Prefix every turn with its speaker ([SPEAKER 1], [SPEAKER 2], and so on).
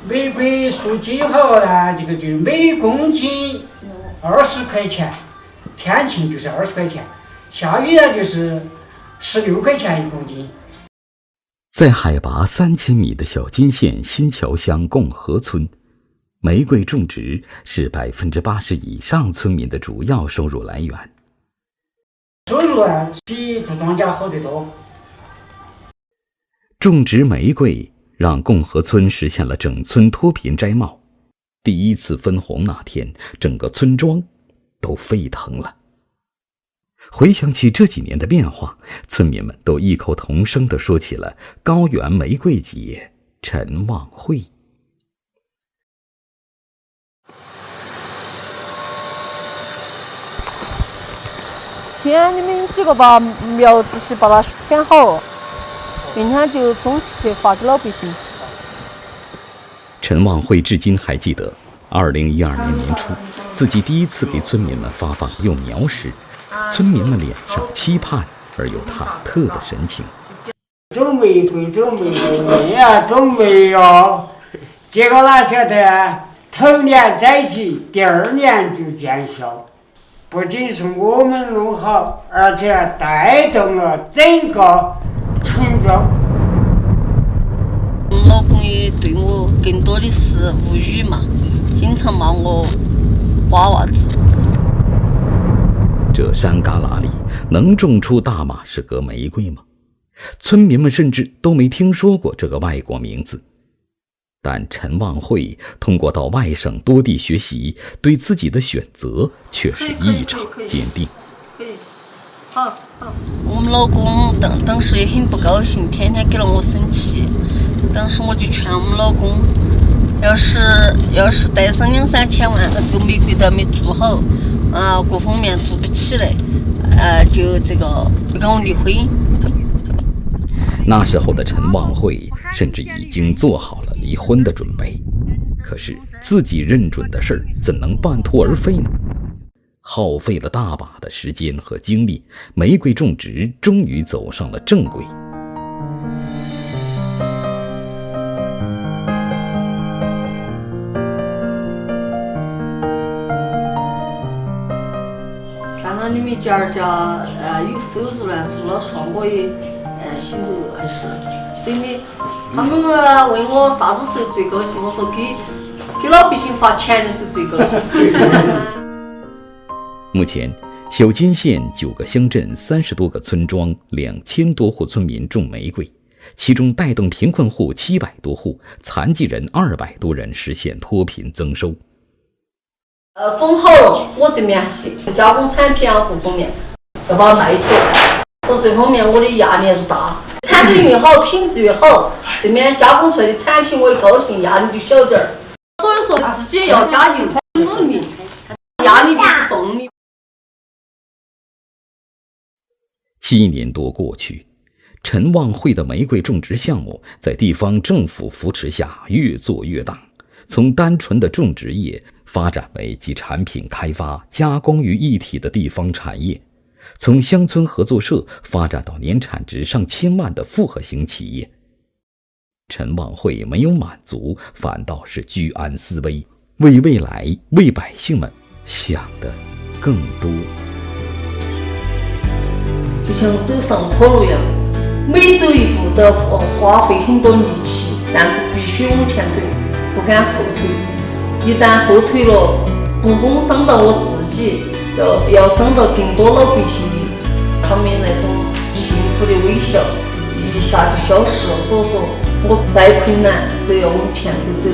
[SPEAKER 1] 玫瑰树今后呢，这个就是每公斤20块钱，天晴就是20块钱，下雨呢就是16块钱1公斤。
[SPEAKER 2] 在海拔3000米的小金县新桥乡共和村，玫瑰种植是80%以上村民的主要收入来源。
[SPEAKER 1] 收入啊，比做庄稼好得多。
[SPEAKER 2] 种植玫瑰让共和村实现了整村脱贫摘帽。第一次分红那天，整个村庄都沸腾了。回想起这几年的变化，村民们都异口同声地说起了高原玫瑰节晨望会。
[SPEAKER 3] 先你们几个把苗仔细把它选好，明天就种去发给老百姓。
[SPEAKER 2] 陈望会至今还记得2012年年初，自己第一次给村民们发放幼苗时，村民们脸上期盼而又忐忑的神情。
[SPEAKER 1] 种玫瑰，种玫瑰呀，种玫哦。结果哪晓得，头年栽起，第2年就见效。不仅是我们弄好，而且带动了整个村庄。
[SPEAKER 3] 老公也对我更多的是无语嘛，经常骂我瓜娃子。
[SPEAKER 2] 这山旮旯里能种出大马士革玫瑰吗？村民们甚至都没听说过这个外国名字。但陈望会通过到外省多地学习，对自己的选择却是异常坚定。
[SPEAKER 3] 可以，好。我们老公当时也很不高兴，天天给了我生气。当时我就劝我们老公，要是带上2-3千万，这个玫瑰都还没做好，各方面做不起来，就这个跟我离婚。
[SPEAKER 2] 那时候的陈望会甚至已经做好了离婚的准备，可是自己认准的事儿怎能半途而废呢？耗费了大把的时间和精力，玫瑰种植终于走上了正轨。
[SPEAKER 3] 看到你们家有收入了，说老实话，我也心头是真的。他们问我啥子时候最高兴，我说给老百姓发钱的是最高兴。
[SPEAKER 2] 目前，小金县9个乡镇30多个村庄2000多户村民种玫瑰，其中带动贫困户700多户，残疾人200多人实现脱贫增收。
[SPEAKER 3] 种好了，我这面是加工产品各方面要把它卖出来，我这方面我的压力还是大。产品越好，品质越好，这面加工出来的产品我也高兴，压力就小点儿。所以说自己要加油努力，压力就是动力。
[SPEAKER 2] 7年多过去，陈望会的玫瑰种植项目在地方政府扶持下越做越大，从单纯的种植业发展为集产品开发、加工于一体的地方产业，从乡村合作社发展到年产值上千万的复合型企业。陈望会没有满足，反倒是居安思危，为未来、为百姓们想的更多。
[SPEAKER 3] 就像走上坡路一样，每走一步都要花费很多力气，但是必须往前走，不敢后退。一旦后退了，不光伤到我自己，要伤到更多老百姓的，他们那种幸福的微笑一下就消失了。所以说我再困难都要往前头走。